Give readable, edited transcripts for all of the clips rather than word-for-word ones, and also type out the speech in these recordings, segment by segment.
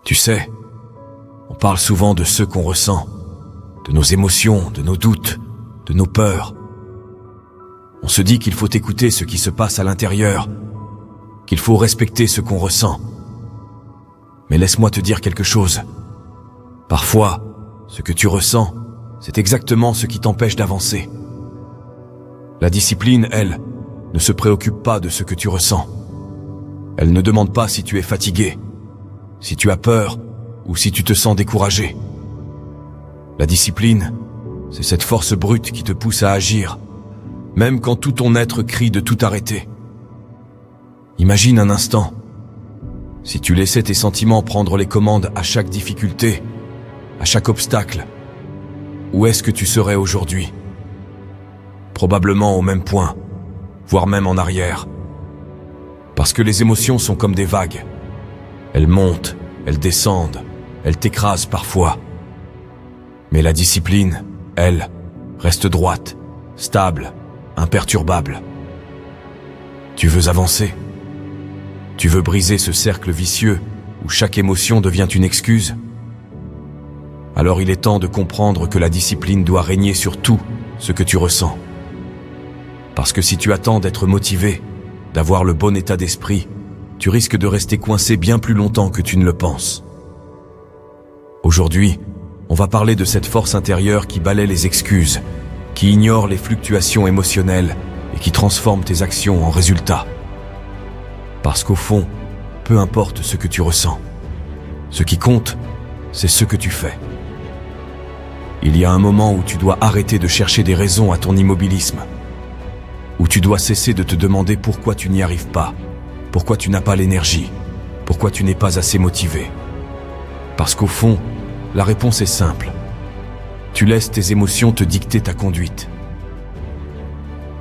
Tu sais, on parle souvent de ce qu'on ressent, de nos émotions, de nos doutes, de nos peurs. On se dit qu'il faut écouter ce qui se passe à l'intérieur, qu'il faut respecter ce qu'on ressent. Mais laisse-moi te dire quelque chose. Parfois, ce que tu ressens, c'est exactement ce qui t'empêche d'avancer. La discipline, elle, ne se préoccupe pas de ce que tu ressens. Elle ne demande pas si tu es fatigué, si tu as peur ou si tu te sens découragé. La discipline, c'est cette force brute qui te pousse à agir, même quand tout ton être crie de tout arrêter. Imagine un instant, si tu laissais tes sentiments prendre les commandes à chaque difficulté, à chaque obstacle, où est-ce que tu serais aujourd'hui? Probablement au même point, voire même en arrière. Parce que les émotions sont comme des vagues. Elles montent, elles descendent, elles t'écrasent parfois. Mais la discipline, elle, reste droite, stable, imperturbable. Tu veux avancer? Tu veux briser ce cercle vicieux où chaque émotion devient une excuse? Alors il est temps de comprendre que la discipline doit régner sur tout ce que tu ressens. Parce que si tu attends d'être motivé, d'avoir le bon état d'esprit, tu risques de rester coincé bien plus longtemps que tu ne le penses. Aujourd'hui, on va parler de cette force intérieure qui balaie les excuses, qui ignore les fluctuations émotionnelles et qui transforme tes actions en résultats. Parce qu'au fond, peu importe ce que tu ressens, ce qui compte, c'est ce que tu fais. Il y a un moment où tu dois arrêter de chercher des raisons à ton immobilisme, où tu dois cesser de te demander pourquoi tu n'y arrives pas, pourquoi tu n'as pas l'énergie, pourquoi tu n'es pas assez motivé. Parce qu'au fond, la réponse est simple. Tu laisses tes émotions te dicter ta conduite.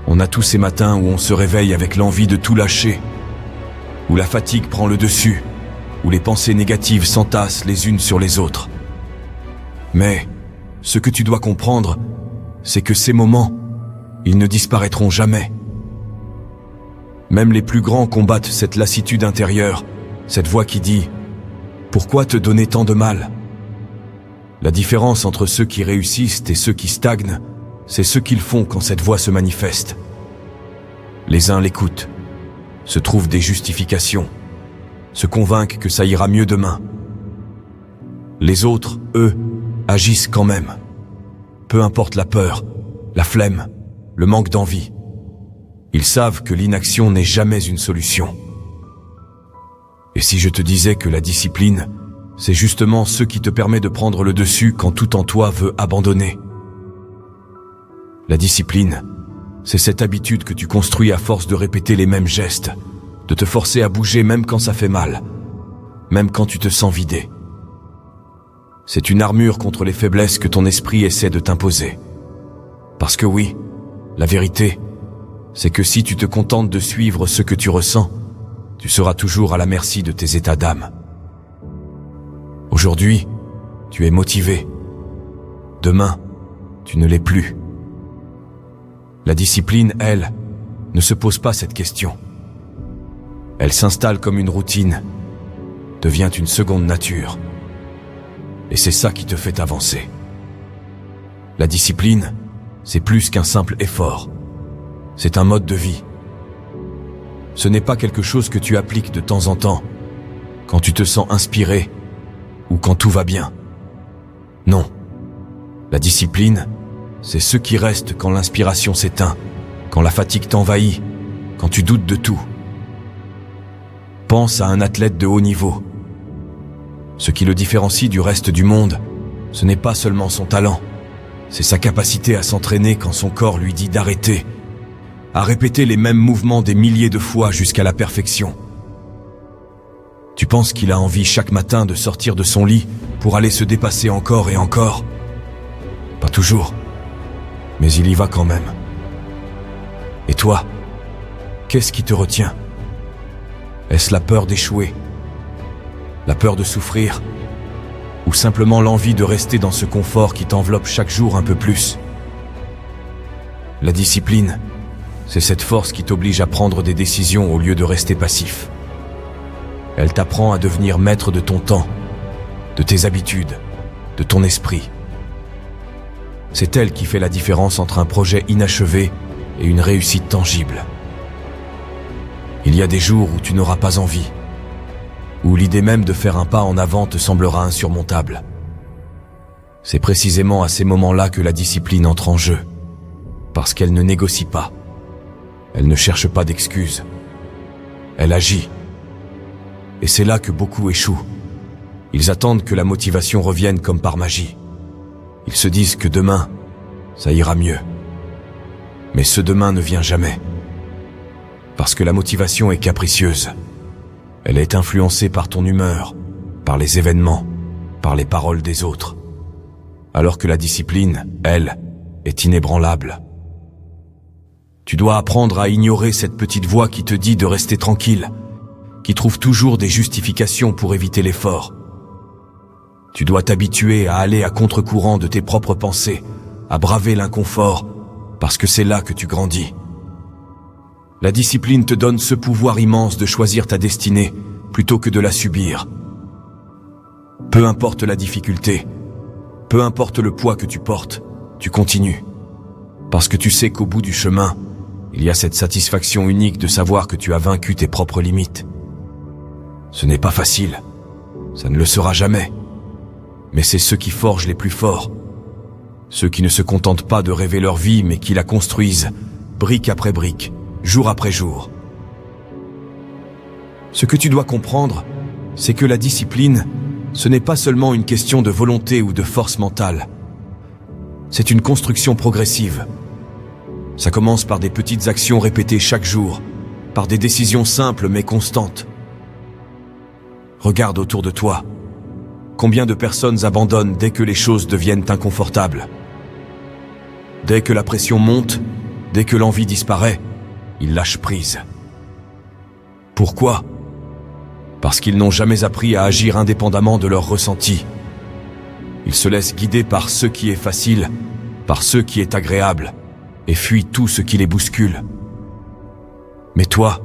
On a tous ces matins où on se réveille avec l'envie de tout lâcher, où la fatigue prend le dessus, où les pensées négatives s'entassent les unes sur les autres. Mais ce que tu dois comprendre, c'est que ces moments, ils ne disparaîtront jamais. Même les plus grands combattent cette lassitude intérieure, cette voix qui dit « Pourquoi te donner tant de mal ?» La différence entre ceux qui réussissent et ceux qui stagnent, c'est ce qu'ils font quand cette voix se manifeste. Les uns l'écoutent, se trouvent des justifications, se convainquent que ça ira mieux demain. Les autres, eux, agissent quand même. Peu importe la peur, la flemme, le manque d'envie. Ils savent que l'inaction n'est jamais une solution. Et si je te disais que la discipline, c'est justement ce qui te permet de prendre le dessus quand tout en toi veut abandonner. La discipline, c'est cette habitude que tu construis à force de répéter les mêmes gestes, de te forcer à bouger même quand ça fait mal, même quand tu te sens vidé. C'est une armure contre les faiblesses que ton esprit essaie de t'imposer. Parce que oui, la vérité, c'est que si tu te contentes de suivre ce que tu ressens, tu seras toujours à la merci de tes états d'âme. Aujourd'hui, tu es motivé. Demain, tu ne l'es plus. La discipline, elle, ne se pose pas cette question. Elle s'installe comme une routine, devient une seconde nature. Et c'est ça qui te fait avancer. La discipline, c'est plus qu'un simple effort. C'est un mode de vie. Ce n'est pas quelque chose que tu appliques de temps en temps, quand tu te sens inspiré ou quand tout va bien. Non. La discipline, c'est ce qui reste quand l'inspiration s'éteint, quand la fatigue t'envahit, quand tu doutes de tout. Pense à un athlète de haut niveau. Ce qui le différencie du reste du monde, ce n'est pas seulement son talent, c'est sa capacité à s'entraîner quand son corps lui dit d'arrêter, à répéter les mêmes mouvements des milliers de fois jusqu'à la perfection. Tu penses qu'il a envie chaque matin de sortir de son lit pour aller se dépasser encore et encore? Pas toujours, mais il y va quand même. Et toi, qu'est-ce qui te retient? Est-ce la peur d'échouer? La peur de souffrir? Ou simplement l'envie de rester dans ce confort qui t'enveloppe chaque jour un peu plus? La discipline, c'est cette force qui t'oblige à prendre des décisions au lieu de rester passif. Elle t'apprend à devenir maître de ton temps, de tes habitudes, de ton esprit. C'est elle qui fait la différence entre un projet inachevé et une réussite tangible. Il y a des jours où tu n'auras pas envie, où l'idée même de faire un pas en avant te semblera insurmontable. C'est précisément à ces moments-là que la discipline entre en jeu, parce qu'elle ne négocie pas. Elle ne cherche pas d'excuses. Elle agit. Et c'est là que beaucoup échouent. Ils attendent que la motivation revienne comme par magie. Ils se disent que demain, ça ira mieux. Mais ce demain ne vient jamais. Parce que la motivation est capricieuse. Elle est influencée par ton humeur, par les événements, par les paroles des autres. Alors que la discipline, elle, est inébranlable. Tu dois apprendre à ignorer cette petite voix qui te dit de rester tranquille, qui trouve toujours des justifications pour éviter l'effort. Tu dois t'habituer à aller à contre-courant de tes propres pensées, à braver l'inconfort, parce que c'est là que tu grandis. La discipline te donne ce pouvoir immense de choisir ta destinée plutôt que de la subir. Peu importe la difficulté, peu importe le poids que tu portes, tu continues. Parce que tu sais qu'au bout du chemin, il y a cette satisfaction unique de savoir que tu as vaincu tes propres limites. Ce n'est pas facile, ça ne le sera jamais. Mais c'est ceux qui forgent les plus forts. Ceux qui ne se contentent pas de rêver leur vie, mais qui la construisent, brique après brique, jour après jour. Ce que tu dois comprendre, c'est que la discipline, ce n'est pas seulement une question de volonté ou de force mentale. C'est une construction progressive. Ça commence par des petites actions répétées chaque jour, par des décisions simples mais constantes. Regarde autour de toi. Combien de personnes abandonnent dès que les choses deviennent inconfortables? Dès que la pression monte, dès que l'envie disparaît, ils lâchent prise. Pourquoi? Parce qu'ils n'ont jamais appris à agir indépendamment de leurs ressentis. Ils se laissent guider par ce qui est facile, par ce qui est agréable, et fuient tout ce qui les bouscule. Mais toi,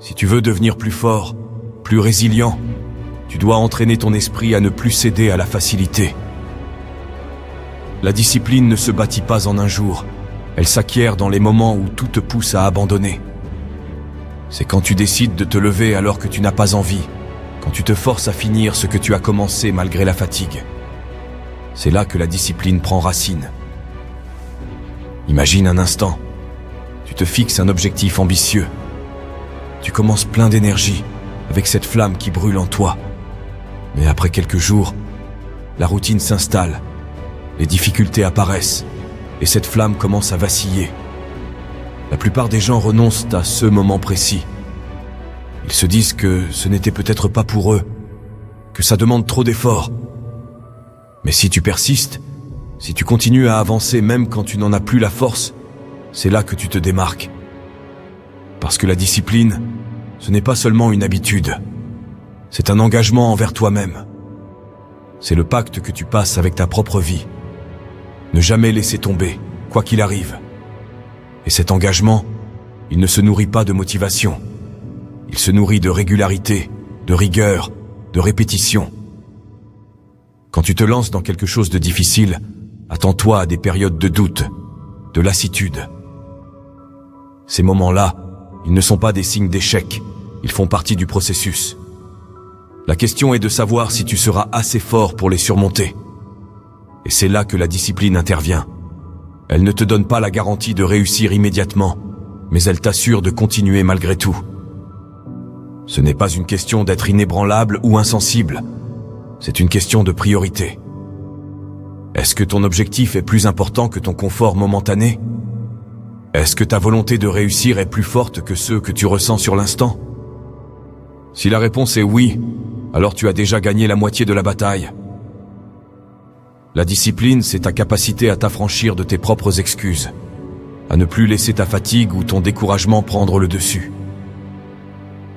si tu veux devenir plus fort, plus résilient, tu dois entraîner ton esprit à ne plus céder à la facilité. La discipline ne se bâtit pas en un jour. Elle s'acquiert dans les moments où tout te pousse à abandonner. C'est quand tu décides de te lever alors que tu n'as pas envie, quand tu te forces à finir ce que tu as commencé malgré la fatigue. C'est là que la discipline prend racine. Imagine un instant. Tu te fixes un objectif ambitieux. Tu commences plein d'énergie, avec cette flamme qui brûle en toi. Mais après quelques jours, la routine s'installe, les difficultés apparaissent, et cette flamme commence à vaciller. La plupart des gens renoncent à ce moment précis. Ils se disent que ce n'était peut-être pas pour eux, que ça demande trop d'efforts. Mais si tu persistes, si tu continues à avancer même quand tu n'en as plus la force, c'est là que tu te démarques. Parce que la discipline, ce n'est pas seulement une habitude. C'est un engagement envers toi-même. C'est le pacte que tu passes avec ta propre vie. Ne jamais laisser tomber, quoi qu'il arrive. Et cet engagement, il ne se nourrit pas de motivation. Il se nourrit de régularité, de rigueur, de répétition. Quand tu te lances dans quelque chose de difficile, attends-toi à des périodes de doute, de lassitude. Ces moments-là, ils ne sont pas des signes d'échec, ils font partie du processus. La question est de savoir si tu seras assez fort pour les surmonter. Et c'est là que la discipline intervient. Elle ne te donne pas la garantie de réussir immédiatement, mais elle t'assure de continuer malgré tout. Ce n'est pas une question d'être inébranlable ou insensible, c'est une question de priorité. Est-ce que ton objectif est plus important que ton confort momentané? Est-ce que ta volonté de réussir est plus forte que ceux que tu ressens sur l'instant? Si la réponse est oui, alors tu as déjà gagné la moitié de la bataille. La discipline, c'est ta capacité à t'affranchir de tes propres excuses, à ne plus laisser ta fatigue ou ton découragement prendre le dessus.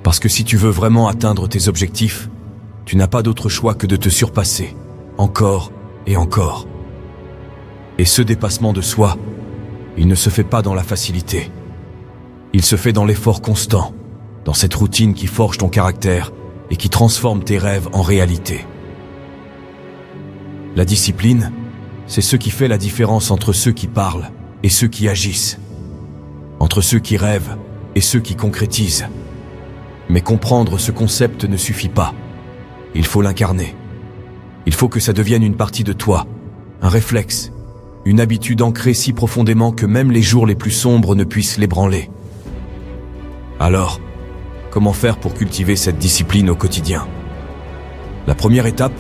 Parce que si tu veux vraiment atteindre tes objectifs, tu n'as pas d'autre choix que de te surpasser, encore et encore. Et ce dépassement de soi, il ne se fait pas dans la facilité. Il se fait dans l'effort constant, dans cette routine qui forge ton caractère et qui transforme tes rêves en réalité. La discipline, c'est ce qui fait la différence entre ceux qui parlent et ceux qui agissent, entre ceux qui rêvent et ceux qui concrétisent. Mais comprendre ce concept ne suffit pas. Il faut l'incarner. Il faut que ça devienne une partie de toi, un réflexe, une habitude ancrée si profondément que même les jours les plus sombres ne puissent l'ébranler. Alors, comment faire pour cultiver cette discipline au quotidien? La première étape,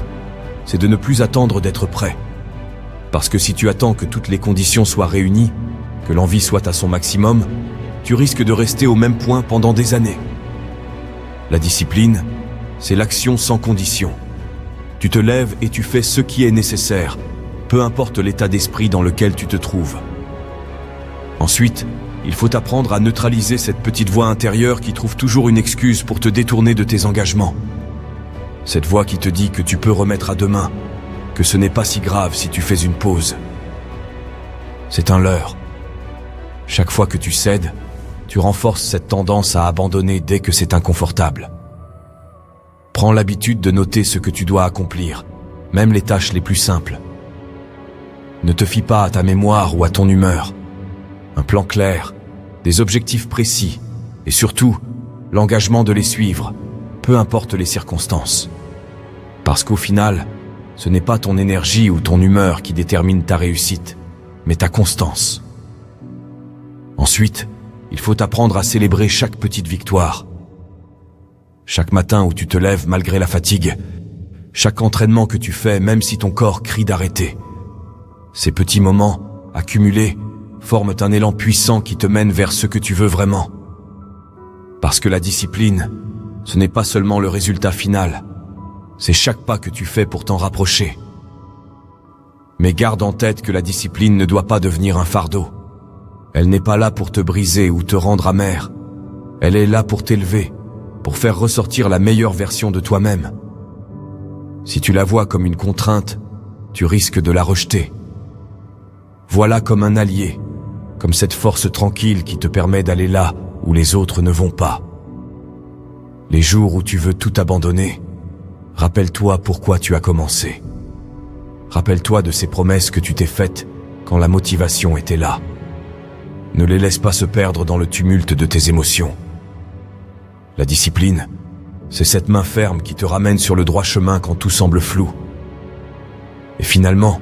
c'est de ne plus attendre d'être prêt. Parce que si tu attends que toutes les conditions soient réunies, que l'envie soit à son maximum, tu risques de rester au même point pendant des années. La discipline, c'est l'action sans condition. Tu te lèves et tu fais ce qui est nécessaire, peu importe l'état d'esprit dans lequel tu te trouves. Ensuite, il faut apprendre à neutraliser cette petite voix intérieure qui trouve toujours une excuse pour te détourner de tes engagements. Cette voix qui te dit que tu peux remettre à demain, que ce n'est pas si grave si tu fais une pause. C'est un leurre. Chaque fois que tu cèdes, tu renforces cette tendance à abandonner dès que c'est inconfortable. Prends l'habitude de noter ce que tu dois accomplir, même les tâches les plus simples. Ne te fie pas à ta mémoire ou à ton humeur. Un plan clair, des objectifs précis, et surtout, l'engagement de les suivre, peu importe les circonstances. Parce qu'au final, ce n'est pas ton énergie ou ton humeur qui détermine ta réussite, mais ta constance. Ensuite, il faut apprendre à célébrer chaque petite victoire. Chaque matin où tu te lèves malgré la fatigue, chaque entraînement que tu fais même si ton corps crie d'arrêter. Ces petits moments, accumulés, forment un élan puissant qui te mène vers ce que tu veux vraiment. Parce que la discipline, ce n'est pas seulement le résultat final, c'est chaque pas que tu fais pour t'en rapprocher. Mais garde en tête que la discipline ne doit pas devenir un fardeau. Elle n'est pas là pour te briser ou te rendre amer. Elle est là pour t'élever, pour faire ressortir la meilleure version de toi-même. Si tu la vois comme une contrainte, tu risques de la rejeter. Voilà comme un allié, comme cette force tranquille qui te permet d'aller là où les autres ne vont pas. Les jours où tu veux tout abandonner, rappelle-toi pourquoi tu as commencé. Rappelle-toi de ces promesses que tu t'es faites quand la motivation était là. Ne les laisse pas se perdre dans le tumulte de tes émotions. La discipline, c'est cette main ferme qui te ramène sur le droit chemin quand tout semble flou. Et finalement,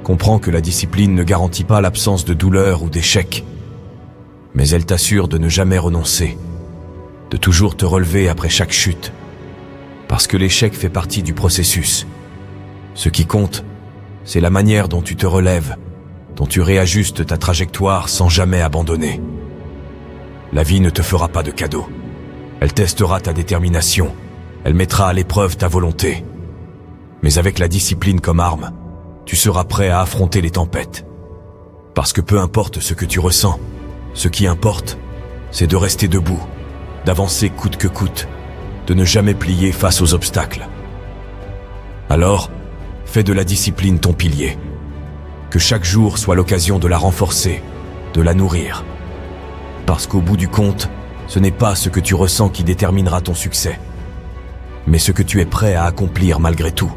comprends que la discipline ne garantit pas l'absence de douleur ou d'échec, mais elle t'assure de ne jamais renoncer, de toujours te relever après chaque chute, parce que l'échec fait partie du processus. Ce qui compte, c'est la manière dont tu te relèves, dont tu réajustes ta trajectoire sans jamais abandonner. La vie ne te fera pas de cadeau. Elle testera ta détermination, elle mettra à l'épreuve ta volonté. Mais avec la discipline comme arme, tu seras prêt à affronter les tempêtes. Parce que peu importe ce que tu ressens, ce qui importe, c'est de rester debout, d'avancer coûte que coûte, de ne jamais plier face aux obstacles. Alors, fais de la discipline ton pilier. Que chaque jour soit l'occasion de la renforcer, de la nourrir. Parce qu'au bout du compte, ce n'est pas ce que tu ressens qui déterminera ton succès, mais ce que tu es prêt à accomplir malgré tout.